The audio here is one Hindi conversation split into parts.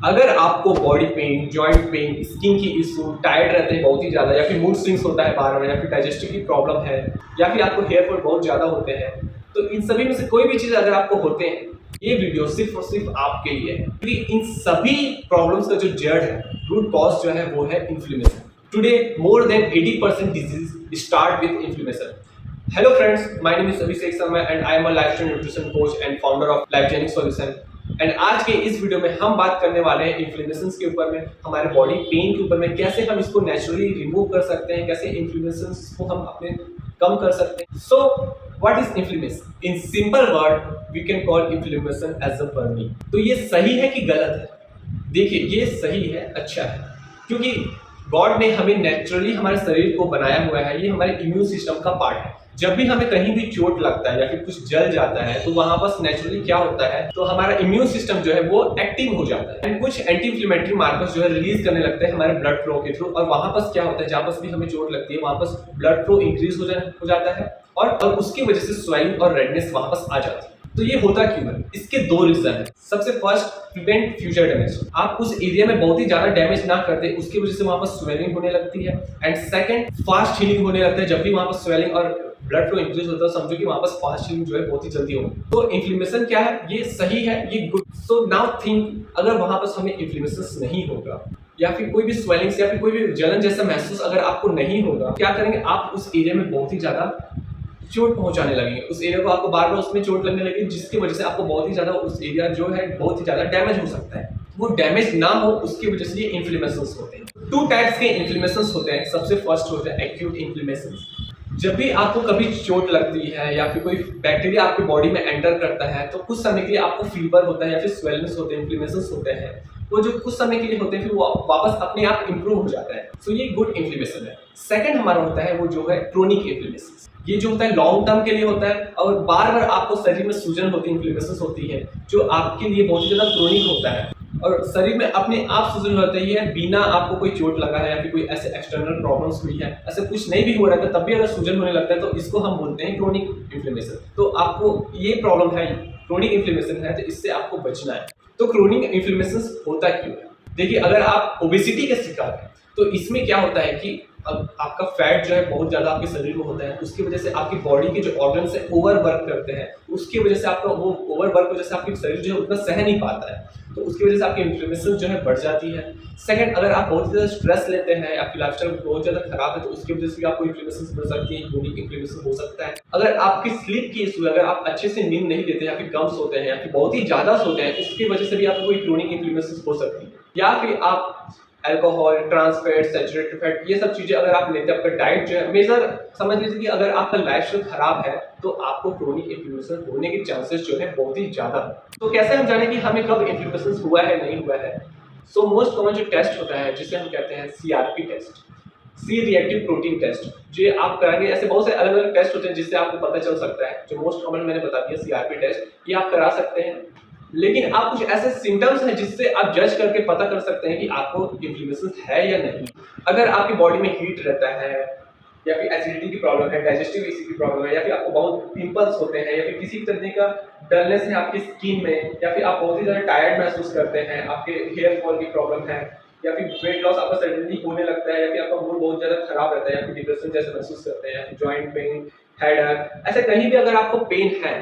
अगर आपको body pain, joint pain, skin की इशू, टायर्ड रहते हैं बहुत ही ज़्यादा, या फिर मूड स्विंग्स होता है बार बार, या फिर डाइजेस्टिव की प्रॉब्लम है, या फिर आपको हेयर फॉल बहुत ज़्यादा होते हैं, तो इन सभी में से कोई भी चीज़ अगर आपको होते हैं, ये वीडियो सिर्फ और सिर्फ आपके लिए है, क्योंकि इन सभी प्रॉब्लम्स का जो जड़ है, रूट कॉज जो है वो है inflammation. Today more than 80% disease start with inflammation. Hello friends, my name is Abhishek Sharma and I am a lifestyle nutrition coach and founder of LifeGenic Solution। And आज के इस वीडियो में हम बात करने वाले हैं इन्फ्लेमेशन के ऊपर में, हमारे बॉडी पेन के ऊपर में, कैसे हम इसको नेचुरली रिमूव कर सकते हैं, कैसे इन्फ्लेमेशन को हम अपने कम कर सकते हैं। So what is inflammation? In simple word we can call inflammation as a burning. तो ये सही है कि गलत है? देखिए, ये सही है, अच्छा है, क्योंकि गॉड ने हमें नेचुरली हमारे शरीर को बनाया हुआ है, ये हमारे इम्यून सिस्टम का पार्ट है। जब भी हमें कहीं भी चोट लगता है या फिर कुछ जल जाता है, तो वहां पर नेचुरली क्या होता है, तो हमारा इम्यून सिस्टम जो है वो एक्टिव हो जाता है एंड कुछ एंटी इन्फ्लेमेटरी मार्कर्स जो है रिलीज करने लगते हैं हमारे ब्लड फ्लो के थ्रू। और वहां पर क्या होता है, जहां पर भी हमें चोट लगती है वहां पर ब्लड फ्लो इंक्रीज हो जाता है और उसकी वजह से स्वेलिंग और रेडनेस वहां पर आ जाती है। तो ये होता क्यों है? इसके दो रीजन है। सबसे फर्स्ट, प्रिवेंट फ्यूचर डैमेज। आप उस एरिया में बहुत ही ज्यादा डैमेज ना करते, उसकी वजह से वहां पर स्वेलिंग होने लगती है। एंड सेकंड, फास्ट हीलिंग होने लगता है। जब भी वहां पर स्वेलिंग और ब्लड फ्लो इंक्रीज होता है, समझो कि वहां पर फास्ट हीलिंग जो है बहुत ही जल्दी होगी। तो इन्फ्लेमेशन क्या है? ये सही है, ये गुड। सो नाउ थिंक, अगर वहां पर हमें इन्फ्लेमेशन नहीं होगा या फिर कोई भी स्वेलिंग या फिर कोई भी जलन जैसा महसूस अगर आपको नहीं होगा, क्या करेंगे आप? उस एरिया में बहुत ही ज्यादा चोट पहुंचाने लगेंगे, उस एरिया को आपको बार बार उसमें चोट लगने लगेगी, जिसकी वजह से आपको बहुत ही ज्यादा उस एरिया जो है बहुत ही ज्यादा डैमेज हो सकता है। वो डैमेज ना हो उसकी वजह से ये इन्फ्लेमेशंस होते हैं। टू टाइप्स के इन्फ्लेमेशंस होते हैं। सबसे फर्स्ट होता है एक्यूट इन्फ्लेमेशन। जब भी आपको कभी चोट लगती है या फिर कोई बैक्टीरिया आपकी बॉडी में एंटर करता है, तो कुछ समय के लिए आपको फीवर होता है या फिर स्वेलिंग्स होते हैं, इन्फ्लेमेशंस होते हैं। वो जो कुछ समय के लिए होते हैं फिर वो वापस अपने आप इंप्रूव हो जाता है। सो ये गुड इन्फ्लेमेशन है। सेकंड हमारा होता है वो जो है क्रोनिक इन्फ्लेमेशन। ये जो होता है लॉन्ग टर्म के लिए होता है और बार बार आपको शरीर में सूजन होती है, इन्फ्लेमेशन होती है, जो आपके लिए बहुत ही ज्यादा क्रोनिक होता है और शरीर में अपने आप सूजन होती है बिना आपको कोई चोट लगा है या फिर कोई ऐसे एक्सटर्नल प्रॉब्लम्स हुई है, ऐसे कुछ नहीं भी हो रहा था तब भी अगर सूजन होने लगता है, तो इसको हम बोलते हैं क्रोनिक इन्फ्लेमेशन। तो आपको ये प्रॉब्लम है, क्रोनिक इन्फ्लेमेशन है, तो इससे आपको बचना है। तो क्रोनिक इन्फ्लेमेशन होता क्यों है? देखिए, अगर आप ओबेसिटी के शिकार हैं तो इसमें क्या होता है कि अब आपका फैट जो है बहुत ज्यादा आपके शरीर में होता है, उसकी वजह से आपकी बॉडी के जो ऑर्गन्स है ओवर वर्क करते हैं, उसकी वजह से आपका वो ओवर वर्क की वजह से आपकी शरीर जो है उतना सह नहीं पाता है, तो उसकी वजह से आपकी इन्फ्लेमेशन जो है बढ़ जाती है। सेकंड, अगर आप बहुत ज्यादा स्ट्रेस लेते हैं, आपकी लाइफस्टाइल बहुत ज्यादा खराब है, तो उसकी वजह से भी आपको इन्फ्लेमेशन बढ़ सकती है, क्रोनिक इन्फ्लेमेशन हो सकता है। अगर आपकी स्लीप की इशू है, अगर आप अच्छे से नींद नहीं लेते या फिर कम सोते हैं या फिर बहुत ही ज्यादा सोते हैं, उसकी वजह से भी आपको कोई क्रोनिक इन्फ्लेमेशन हो सकती है। या फिर आप alcohol, trans fat, saturated fat, ये सब चीजें अगर आप लेते हैं, आपका डाइट जो है मेजर समझ लीजिए कि अगर आपका लाइफस्टाइल खराब है तो आपको क्रोनिक इन्फ्लेमेशन होने के चांसेस जो है बहुत ही ज्यादा। तो कैसे हम जाने कि हमें कब इन्फ्लेमेशन हुआ है नहीं हुआ है? सो मोस्ट कॉमन जो टेस्ट होता है जिसे हम कहते हैं CRP test, C reactive protein test, जो आप कराएंगे। ऐसे बहुत से अलग अलग टेस्ट होते हैं जिससे आपको पता चल सकता है। जो मोस्ट कॉमन मैंने बता दिया सीआरपी टेस्ट, ये आप करा सकते हैं। लेकिन आप कुछ ऐसे सिम्टम्स हैं जिससे आप जज करके पता कर सकते हैं कि आपको इन्फ्लेमेशन है या नहीं। अगर आपकी बॉडी में हीट रहता है या फिर एसिडिटी की प्रॉब्लम है, डाइजेस्टिव इश्यू की प्रॉब्लम है, या फिर आपको बहुत पिंपल्स होते हैं, या फिर किसी तरह का डलनेस है आपकी स्किन में, या फिर आप बहुत ही ज़्यादा टायर्ड महसूस करते हैं, आपके हेयर फॉल की प्रॉब्लम है, या फिर वेट लॉस आपका सडनली होने लगता है, या फिर आपका मूड बहुत ज़्यादा खराब रहता है, या फिर डिप्रेशन जैसे महसूस करते हैं, या फिर जॉइंट पेन, हेडेक, ऐसे कहीं भी अगर आपको पेन है,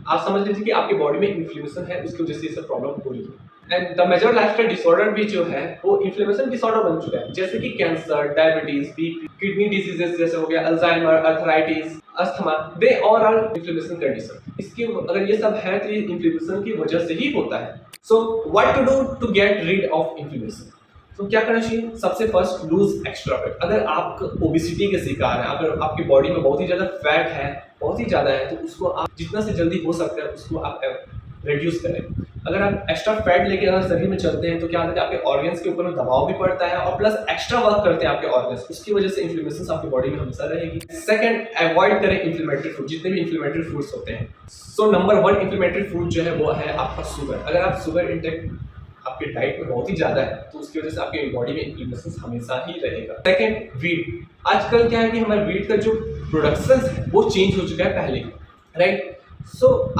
आप समझ लीजिए कि आपकी बॉडी में इन्फ्लेमेशन है, उसकी वजह से ये सब प्रॉब्लम हो रही है। And the major lifestyle disorder भी जो है वो इन्फ्लेमेशन डिसऑर्डर बन चुका है, जैसे कि cancer, diabetes, BP, kidney diseases जैसे हो गया Alzheimer, arthritis, asthma, they all are inflammation condition. इसके अगर ये सब है तो ये इन्फ्लेमेशन की वजह से ही होता है। So what to do to get rid of inflammation? तो क्या करना चाहिए? सबसे फर्स्ट, लूज एक्स्ट्रा फैट। अगर आप ओबेसिटी के शिकार हैं, अगर आपकी बॉडी में बहुत ही ज्यादा फैट है, बहुत ही ज्यादा है, तो उसको आप जितना से जल्दी हो सकता है उसको आप रिड्यूस करें। अगर आप एक्स्ट्रा फैट लेके अगर शरीर में चलते हैं तो क्या होता है, आपके ऑर्गन्स के ऊपर में दबाव भी पड़ता है और प्लस एक्स्ट्रा वर्क करते हैं आपके ऑर्गन्स, उसकी वजह से इन्फ्लेमेशन आपकी बॉडी में हमेशा रहेगी। सेकंड, अवॉइड करें इन्फ्लेमेटरी फूड, जितने भी इन्फ्लेमेटरी फूड्स होते हैं। सो नंबर 1 इन्फ्लेमेटरी फूड जो है वो है आपका शुगर। अगर आप शुगर इंटेक आपके डाइट में बहुत ही ज्यादा है तो उसकी वजह से आपके बॉडी में इन्फ्लेमेशन हमेशा ही रहेगा। Second, wheat. आजकल क्या है कि हमारे वीट का जो प्रोडक्शन है वो चेंज हो चुका है पहले, राइट?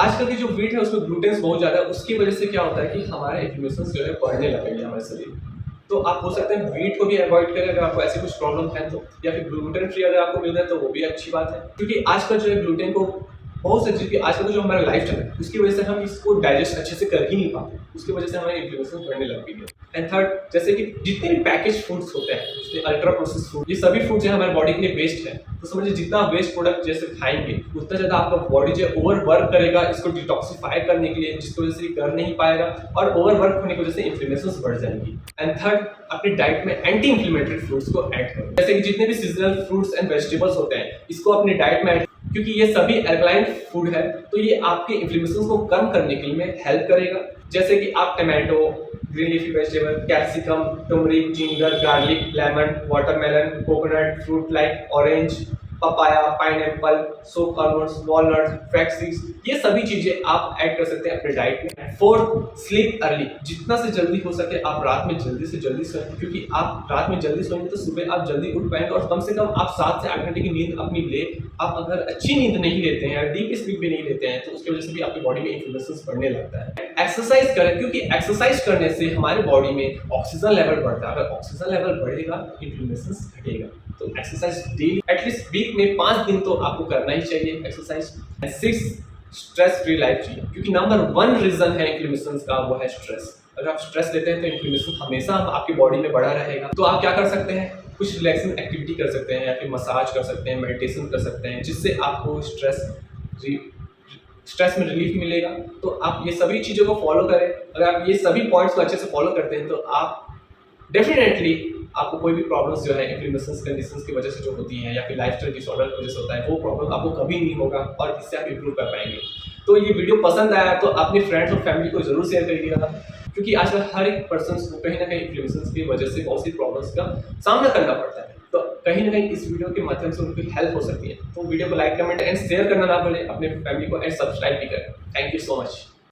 आजकल की जो वीट है उसमें ग्लूटेन्स बहुत ज़्यादा है, उसकी वजह से क्या होता है कि हमारा इन्फ्लेमेशन जो है बढ़ने लगेंगे हमारे शरीर में। तो आप हो सकते हैं वीट को भी अवॉइड करें अगर आपको ऐसी कुछ प्रॉब्लम है तो, या फिर ग्लूटेन फ्री अगर आपको मिल रहा है तो वो भी अच्छी बात है, क्योंकि आजकल जो है ग्लूटेन को बहुत सारी चीज़ आजकल जो हमारा लाइफ स्टाइल है उसकी वजह से हम इसको डाइजेस्ट अच्छे से कर ही नहीं पाते, उसकी वजह से हमारे इन्फ्लेमेशन बढ़ने लग गई है। एंड थर्ड, जैसे कि जितने भी पैकेज फूड्स होते हैं, जैसे अल्ट्रा प्रोसेस फूड, ये सभी फूड जो है हमारे बॉडी के लिए वेस्ट है। तो समझिए जितना वेस्ट प्रोडक्ट जैसे खाएंगे उतना ज़्यादा आपका बॉडी जो है ओवर वर्क करेगा इसको डिटॉक्सिफाई करने के लिए, जिसकी वजह से ये कर नहीं पाएगा और ओवर वर्क होने की वजह से इन्फ्लेमेशन बढ़ जाएंगी। एंड थर्ड, अपनी डाइट में एंटी इन्फ्लेमेटरी फ्रूट्स को ऐड करो, जैसे कि जितने भी सीजनल फ्रूट्स एंड वेजिटेबल्स होते हैं इसको अपनी डाइट में ऐड, क्योंकि ये सभी एल्कलाइन फूड है तो ये आपके इन्फ्लेमेशन को कम करने के लिए हेल्प करेगा। जैसे कि आप tomato, green leafy vegetable, capsicum, turmeric, ginger, garlic, lemon, watermelon, coconut, fruit like orange, papaya, pineapple, soak almonds, walnuts, flax seeds, ये सभी चीजें आप ऐड कर सकते हैं अपने डाइट में। फोर्थ, स्लीप अर्ली, जितना से जल्दी हो सके आप रात में जल्दी से जल्दी सोएं, क्योंकि आप रात में जल्दी सोएंगे तो सुबह आप जल्दी उठ पाएंगे और कम से कम आप 7 से 8 घंटे की नींद अपनी ले। आप अगर अच्छी नींद नहीं लेते हैं, डीप स्लीप भी नहीं लेते हैं, तो उसकी वजह से भी आपकी बॉडी में इन्फ्लेमेशन बढ़ने लगता है। एक्सरसाइज करें, क्योंकि एक्सरसाइज करने से हमारे बॉडी में ऑक्सीजन लेवल बढ़ता है, अगर ऑक्सीजन लेवल बढ़ेगा इन्फ्लेमेशन घटेगा। तो एक्सरसाइज डेली एटलीस्ट वीक में 5 दिन तो आपको करना ही चाहिए एक्सरसाइज। 6, स्ट्रेस फ्री लाइफ चाहिए, क्योंकि नंबर 1 रीजन है इन्फ्लेमेशन का वो है स्ट्रेस। अगर आप स्ट्रेस लेते हैं तो इन्फ्लेमेशन हमेशा आपकी बॉडी में बढ़ा रहेगा। तो आप क्या कर सकते हैं, कुछ रिलैक्सिंग एक्टिविटी कर सकते हैं या फिर मसाज कर सकते हैं, मेडिटेशन कर सकते हैं, जिससे आपको स्ट्रेस में रिलीफ मिलेगा। तो आप ये सभी चीज़ों को फॉलो करें। अगर आप ये सभी पॉइंट्स को अच्छे से फॉलो करते हैं तो आप डेफिनेटली आपको कोई भी प्रॉब्लम्स जो है इन्फ्लेमेशन कंडीशंस की वजह से जो होती हैं या फिर लाइफस्टाइल डिसऑर्डर की वजह से होता है, वो प्रॉब्लम आपको कभी नहीं होगा और इससे आप इम्प्रूव कर पाएंगे। तो ये वीडियो पसंद आया तो अपने फ्रेंड्स और फैमिली को जरूर शेयर करिएगा, क्योंकि आजकल हर एक पर्सन को कहीं ना कहीं इन्फ्लेमेशन की वजह से बहुत सी प्रॉब्लम्स का सामना करना पड़ता है। तो कहीं ना कहीं इस वीडियो के माध्यम से उनकी हेल्प हो सकती है। तो वीडियो को लाइक, कमेंट एंड शेयर करना ना भूलें अपने फैमिली को, एंड सब्सक्राइब भी करें। Thank you so much.